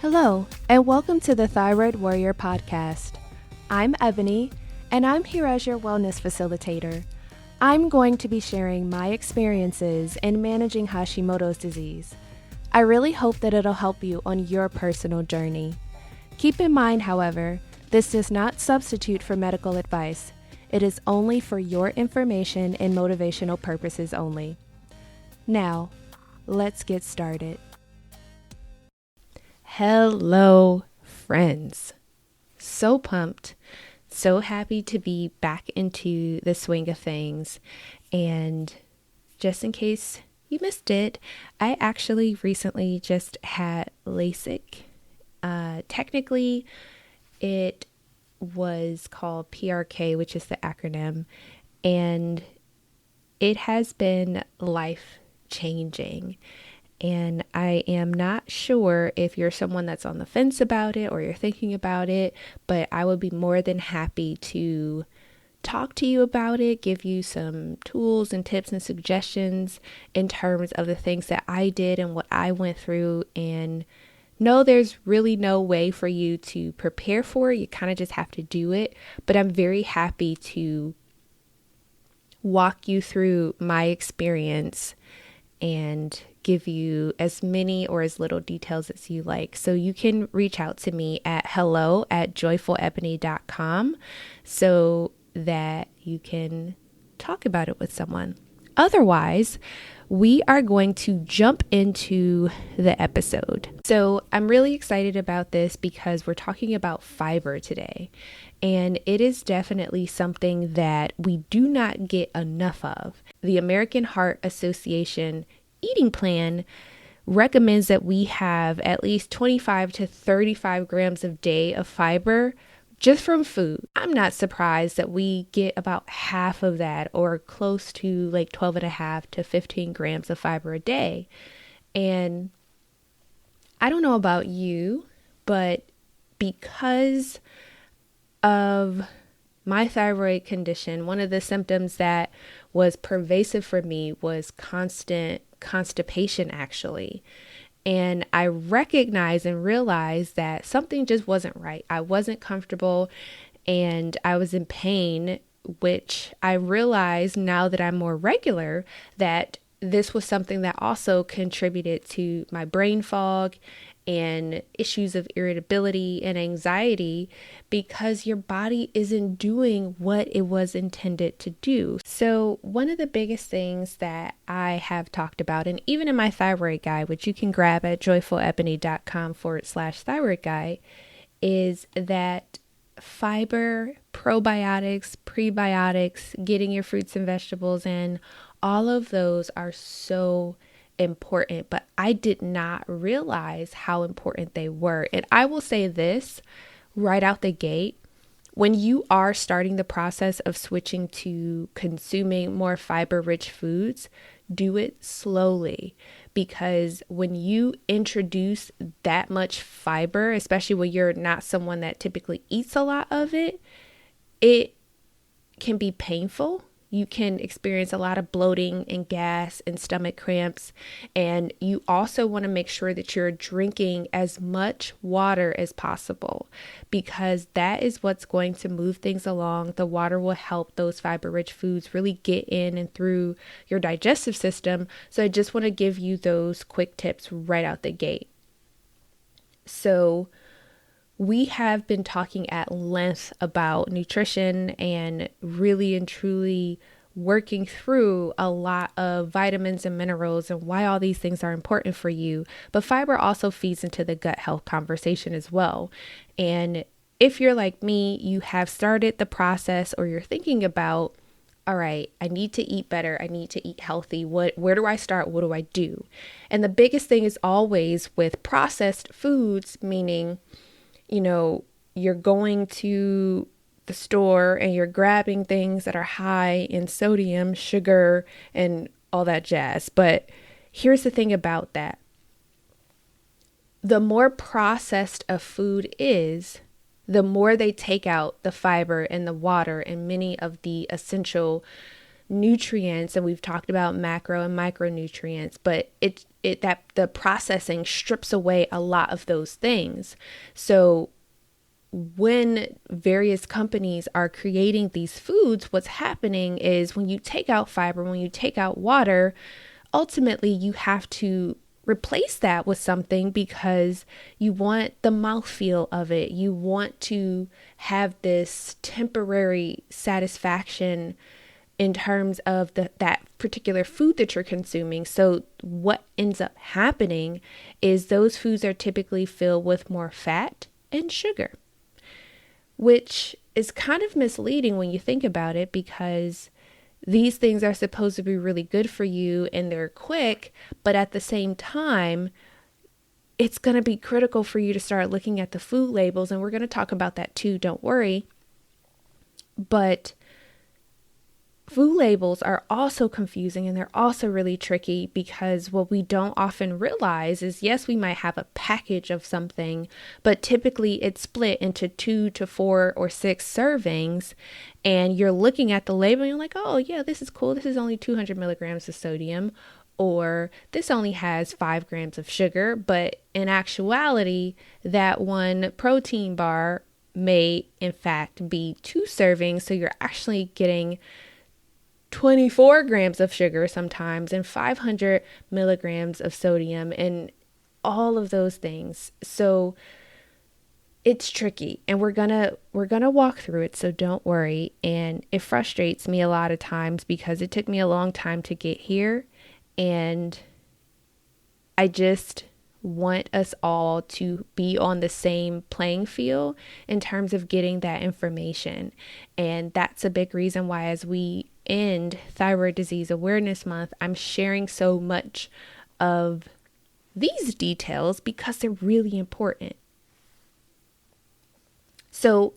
Hello, and welcome to the Thyroid Warrior podcast. I'm Ebony, and I'm here as your wellness facilitator. I'm going to be sharing my experiences in managing Hashimoto's disease. I really hope that it'll help you on your personal journey. Keep in mind, however, this does not substitute for medical advice. It is only for your information and motivational purposes only. Now, let's get started. Hello, friends. So pumped, so happy to be back into the swing of things. And just in case you missed it, I actually recently just had LASIK. Technically, it was called PRK, which is the acronym, and it has been life-changing. And I am not sure if you're someone that's on the fence about it or you're thinking about it, but I would be more than happy to talk to you about it, give you some tools and tips and suggestions in terms of the things that I did and what I went through. And no, there's really no way for you to prepare for it. You kind of just have to do it. But I'm very happy to walk you through my experience and give you as many or as little details as you like. So you can reach out to me at hello@joyfulebony.com so that you can talk about it with someone. Otherwise, we are going to jump into the episode. So I'm really excited about this because we're talking about fiber today. And it is definitely something that we do not get enough of. The American Heart Association eating plan recommends that we have at least 25 to 35 grams a day of fiber just from food. I'm not surprised that we get about half of that, or close to like 12 and a half to 15 grams of fiber a day. And I don't know about you, but because of my thyroid condition, one of the symptoms that was pervasive for me was constant constipation, actually. And I recognized and realized that something just wasn't right. I wasn't comfortable and I was in pain, which I realized now that I'm more regular that this was something that also contributed to my brain fog and issues of irritability and anxiety, because your body isn't doing what it was intended to do. So one of the biggest things that I have talked about, and even in my thyroid guide, which you can grab at joyfulebony.com/thyroid guide, is that fiber, probiotics, prebiotics, getting your fruits and vegetables in, all of those are so important, but I did not realize how important they were. And I will say this right out the gate: when you are starting the process of switching to consuming more fiber-rich foods, do it slowly, because when you introduce that much fiber, especially when you're not someone that typically eats a lot of it, it can be painful. You can experience a lot of bloating and gas and stomach cramps. And you also want to make sure that you're drinking as much water as possible, because that is what's going to move things along. The water will help those fiber-rich foods really get in and through your digestive system. So I just want to give you those quick tips right out the gate. So we have been talking at length about nutrition and really and truly working through a lot of vitamins and minerals and why all these things are important for you. But fiber also feeds into the gut health conversation as well. And if you're like me, you have started the process, or you're thinking about, all right, I need to eat better. I need to eat healthy. Where do I start? What do I do? And the biggest thing is always with processed foods, meaning, you're going to the store and you're grabbing things that are high in sodium, sugar, and all that jazz. But here's the thing about that. The more processed a food is, the more they take out the fiber and the water and many of the essential nutrients, and we've talked about macro and micronutrients, but that the processing strips away a lot of those things. So when various companies are creating these foods, what's happening is when you take out fiber, when you take out water, ultimately you have to replace that with something because you want the mouthfeel of it. You want to have this temporary satisfaction in terms of that particular food that you're consuming. So what ends up happening is those foods are typically filled with more fat and sugar, which is kind of misleading when you think about it, because these things are supposed to be really good for you and they're quick, but at the same time, it's going to be critical for you to start looking at the food labels. And we're going to talk about that too, don't worry. But food labels are also confusing, and they're also really tricky, because what we don't often realize is, yes, we might have a package of something, but typically it's split into 2 to 4 or 6 servings, and you're looking at the label and you're like, oh yeah, this is cool. This is only 200 milligrams of sodium, or this only has 5 grams of sugar. But in actuality, that one protein bar may in fact be 2 servings. So you're actually getting 24 grams of sugar sometimes and 500 milligrams of sodium and all of those things. So it's tricky, and we're gonna walk through it, so don't worry. And it frustrates me a lot of times because it took me a long time to get here, and I just want us all to be on the same playing field in terms of getting that information. And that's a big reason why, as we end Thyroid Disease Awareness Month, I'm sharing so much of these details because they're really important. So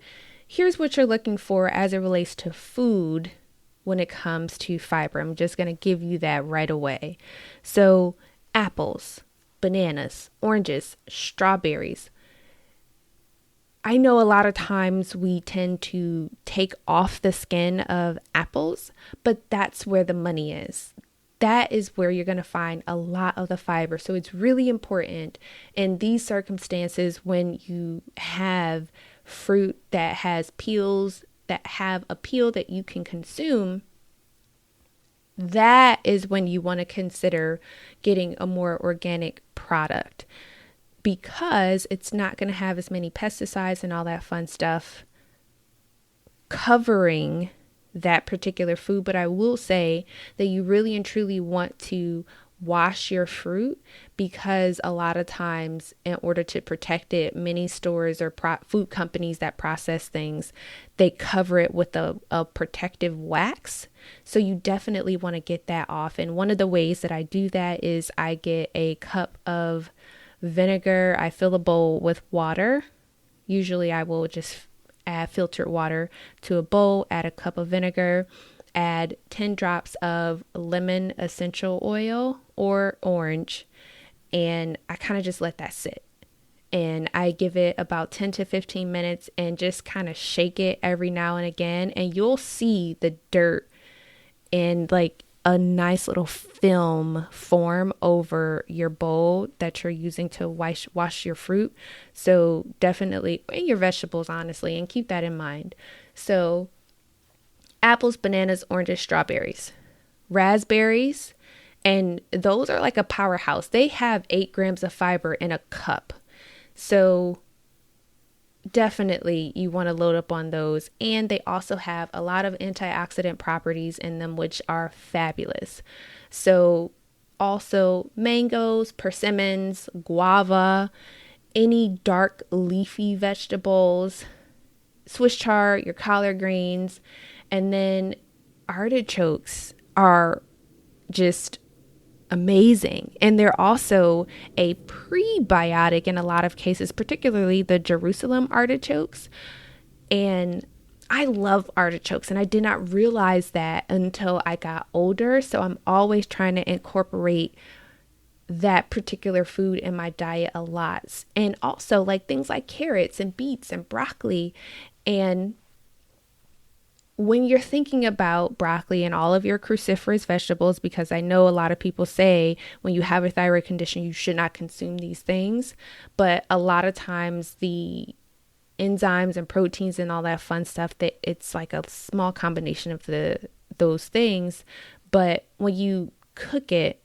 here's what you're looking for as it relates to food when it comes to fiber. I'm just going to give you that right away. So apples, bananas, oranges, strawberries. I know a lot of times we tend to take off the skin of apples, but that's where the money is. That is where you're going to find a lot of the fiber. So it's really important in these circumstances, when you have fruit that has peels, that have a peel that you can consume, that is when you want to consider getting a more organic product, because it's not going to have as many pesticides and all that fun stuff covering that particular food. But I will say that you really and truly want to wash your fruit, because a lot of times, in order to protect it, many stores or food companies that process things, they cover it with a protective wax. So you definitely want to get that off. And one of the ways that I do that is I get a cup of vinegar. I fill a bowl with water. Usually I will just add filtered water to a bowl, add a cup of vinegar, add 10 drops of lemon essential oil or orange, and I kind of just let that sit. And I give it about 10 to 15 minutes and just kind of shake it every now and again, and you'll see the dirt in like a nice little film form over your bowl that you're using to wash your fruit. So definitely, and your vegetables, honestly, and keep that in mind. So apples, bananas, oranges, strawberries, raspberries, and those are like a powerhouse. They have 8 grams of fiber in a cup. So definitely you want to load up on those. And they also have a lot of antioxidant properties in them, which are fabulous. So also mangoes, persimmons, guava, any dark leafy vegetables, Swiss chard, your collard greens, and then artichokes are just amazing. And they're also a prebiotic in a lot of cases, particularly the Jerusalem artichokes. And I love artichokes, and I did not realize that until I got older. So I'm always trying to incorporate that particular food in my diet a lot. And also, like, things like carrots and beets and broccoli. And when you're thinking about broccoli and all of your cruciferous vegetables, because I know a lot of people say when you have a thyroid condition, you should not consume these things. But a lot of times the enzymes and proteins and all that fun stuff, that it's like a small combination of those things. But when you cook it,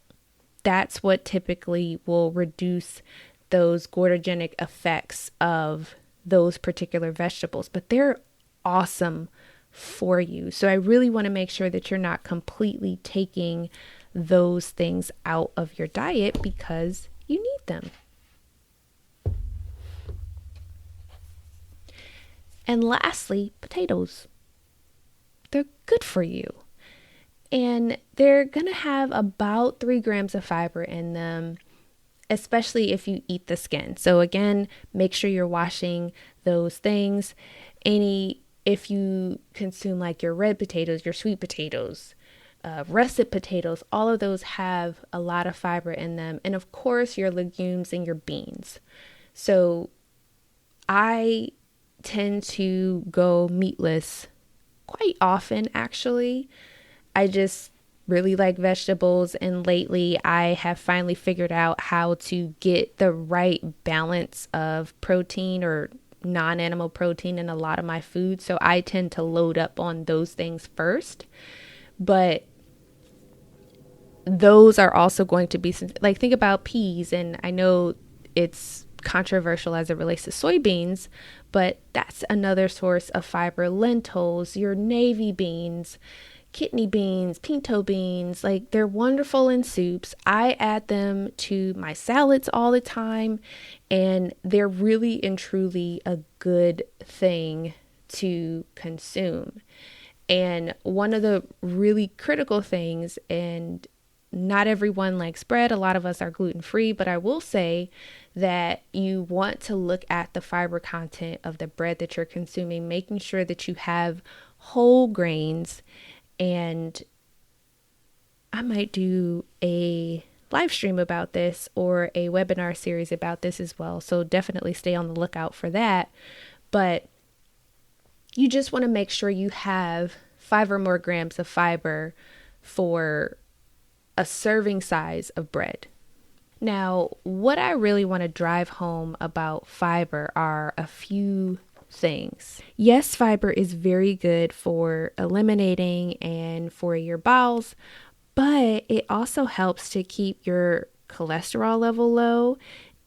that's what typically will reduce those gordogenic effects of those particular vegetables. But they're awesome for you. So I really want to make sure that you're not completely taking those things out of your diet because you need them. And lastly, potatoes. They're good for you. And they're going to have about 3 grams of fiber in them, especially if you eat the skin. So again, make sure you're washing those things. If you consume like your red potatoes, your sweet potatoes, russet potatoes, all of those have a lot of fiber in them. And of course, your legumes and your beans. So I tend to go meatless quite often, actually. I just really like vegetables, and lately I have finally figured out how to get the right balance of protein or non-animal protein in a lot of my food. So I tend to load up on those things first. But those are also going to be, like, think about peas, and I know it's controversial as it relates to soybeans, but that's another source of fiber. Lentils, your navy beans, kidney beans, pinto beans, like, they're wonderful in soups. I add them to my salads all the time, and they're really and truly a good thing to consume. And one of the really critical things, and not everyone likes bread, a lot of us are gluten-free, but I will say that you want to look at the fiber content of the bread that you're consuming, making sure that you have whole grains. And I might do a live stream about this or a webinar series about this as well. So definitely stay on the lookout for that. But you just want to make sure you have 5 or more grams of fiber for a serving size of bread. Now, what I really want to drive home about fiber are a few things. Yes, fiber is very good for eliminating and for your bowels, but it also helps to keep your cholesterol level low,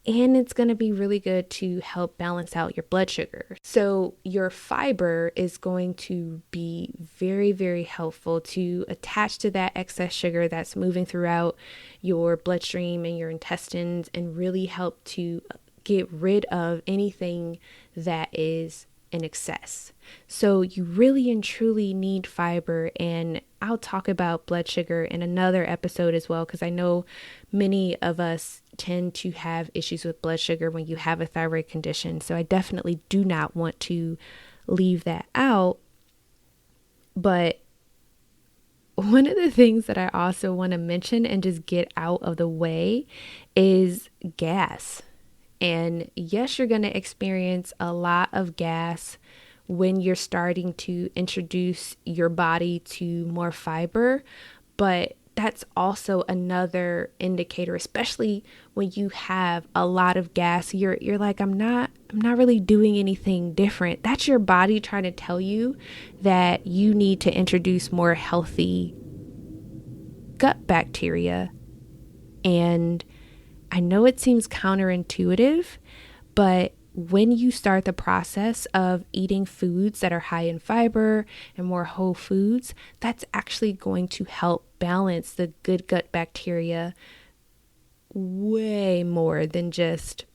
and it's going to be really good to help balance out your blood sugar. So your fiber is going to be very, very helpful to attach to that excess sugar that's moving throughout your bloodstream and your intestines, and really help to get rid of anything that is in excess. So you really and truly need fiber, and I'll talk about blood sugar in another episode as well, because I know many of us tend to have issues with blood sugar when you have a thyroid condition. So I definitely do not want to leave that out. But one of the things that I also want to mention and just get out of the way is gas. And yes, you're going to experience a lot of gas when you're starting to introduce your body to more fiber, but that's also another indicator, especially when you have a lot of gas. You're like, I'm not really doing anything different. That's your body trying to tell you that you need to introduce more healthy gut bacteria. And I know it seems counterintuitive, but when you start the process of eating foods that are high in fiber and more whole foods, that's actually going to help balance the good gut bacteria way more than just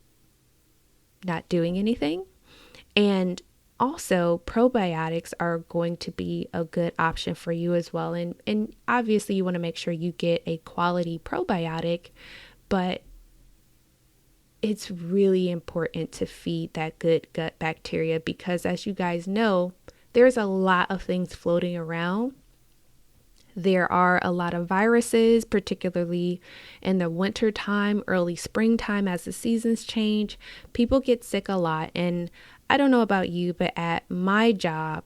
not doing anything. And also, probiotics are going to be a good option for you as well. And obviously, you want to make sure you get a quality probiotic, but it's really important to feed that good gut bacteria, because as you guys know, there's a lot of things floating around. There are a lot of viruses, particularly in the winter time, early springtime, as the seasons change. People get sick a lot. And I don't know about you, but at my job,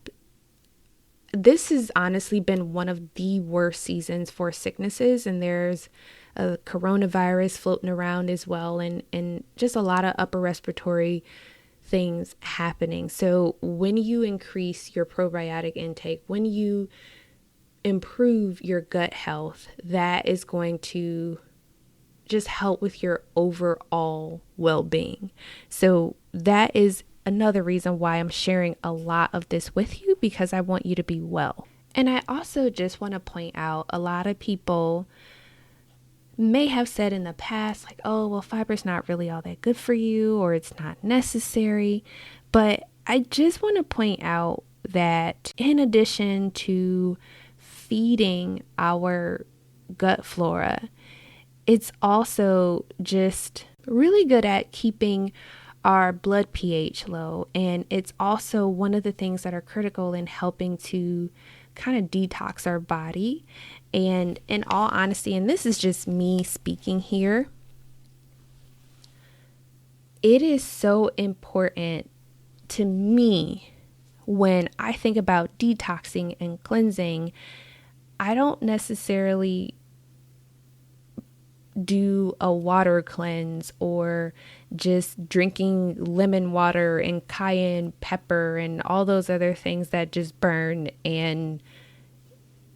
this has honestly been one of the worst seasons for sicknesses, and there's a coronavirus floating around as well, and just a lot of upper respiratory things happening. So when you increase your probiotic intake, when you improve your gut health, that is going to just help with your overall well-being. So that is another reason why I'm sharing a lot of this with you, because I want you to be well. And I also just want to point out, a lot of people may have said in the past, like, oh, well, fiber's not really all that good for you, or it's not necessary. But I just want to point out that in addition to feeding our gut flora, it's also just really good at keeping our blood pH low. And it's also one of the things that are critical in helping to kind of detox our body. And in all honesty, and this is just me speaking here, it is so important to me when I think about detoxing and cleansing. I don't necessarily do a water cleanse or just drinking lemon water and cayenne pepper and all those other things that just burn and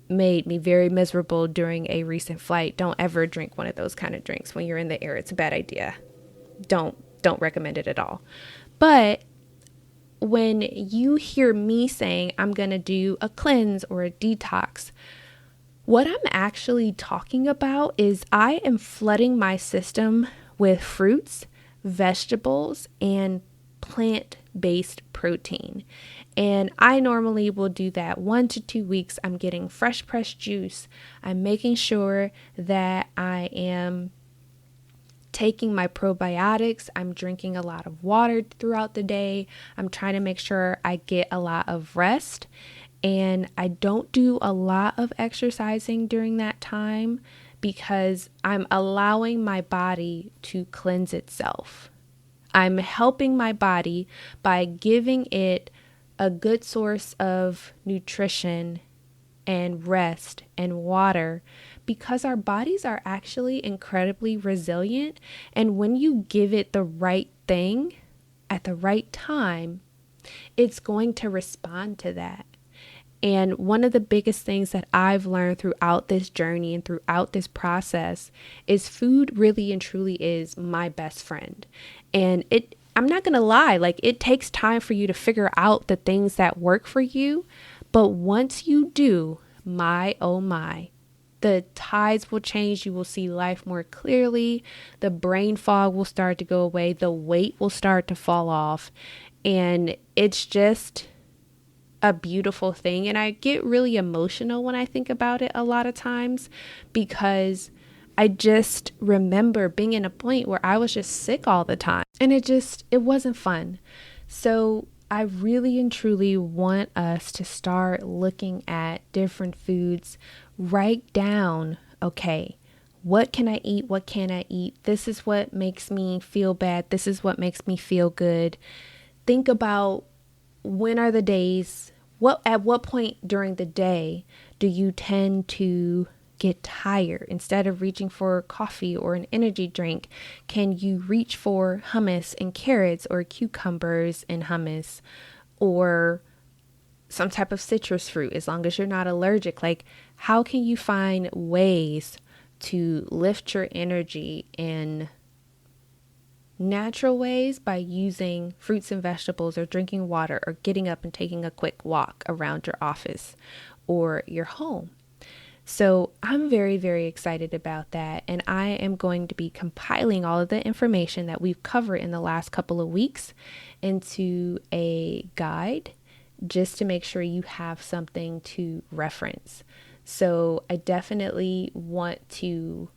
made me very miserable during a recent flight. Don't ever drink one of those kind of drinks when you're in the air. It's a bad idea. Don't recommend it at all. But when you hear me saying I'm going to do a cleanse or a detox, what I'm actually talking about is I am flooding my system with fruits, vegetables, and plant-based protein. And I normally will do that 1 to 2 weeks. I'm getting fresh pressed juice. I'm making sure that I am taking my probiotics. I'm drinking a lot of water throughout the day. I'm trying to make sure I get a lot of rest. And I don't do a lot of exercising during that time because I'm allowing my body to cleanse itself. I'm helping my body by giving it a good source of nutrition and rest and water, because our bodies are actually incredibly resilient. And when you give it the right thing at the right time, it's going to respond to that. And one of the biggest things that I've learned throughout this journey and throughout this process is food really and truly is my best friend. And I'm not going to lie, like, it takes time for you to figure out the things that work for you. But once you do, my, oh my, the tides will change. You will see life more clearly. The brain fog will start to go away. The weight will start to fall off. And it's just a beautiful thing. And I get really emotional when I think about it a lot of times, because I just remember being in a point where I was just sick all the time, and it wasn't fun. So I really and truly want us to start looking at different foods. Write down, okay, what can I eat? What can I eat? This is what makes me feel bad. This is what makes me feel good. Think about, when are the days, at what point during the day do you tend to get tired? Instead of reaching for coffee or an energy drink, can you reach for hummus and carrots, or cucumbers and hummus, or some type of citrus fruit, as long as you're not allergic? Like, how can you find ways to lift your energy in natural ways by using fruits and vegetables, or drinking water, or getting up and taking a quick walk around your office or your home? So I'm very, very excited about that. And I am going to be compiling all of the information that we've covered in the last couple of weeks into a guide, just to make sure you have something to reference. So I definitely want to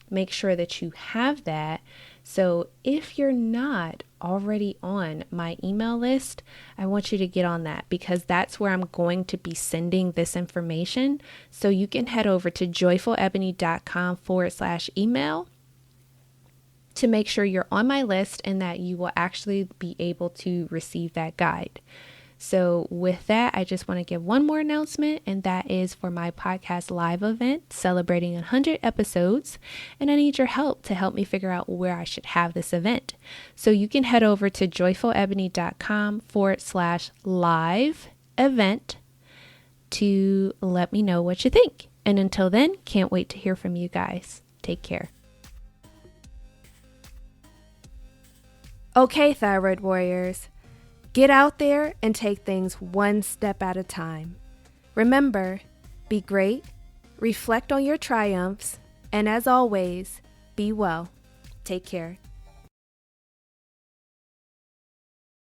make sure that you have that. So if you're not already on my email list, I want you to get on that, because that's where I'm going to be sending this information. So you can head over to joyfulebony.com/email to make sure you're on my list and that you will actually be able to receive that guide. So with that, I just want to give one more announcement, and that is for my podcast live event celebrating 100 episodes. And I need your help to help me figure out where I should have this event. So you can head over to joyfulebony.com/live event to let me know what you think. And until then, can't wait to hear from you guys. Take care. Okay, thyroid warriors, get out there and take things one step at a time. Remember, be great, reflect on your triumphs, and as always, be well. Take care.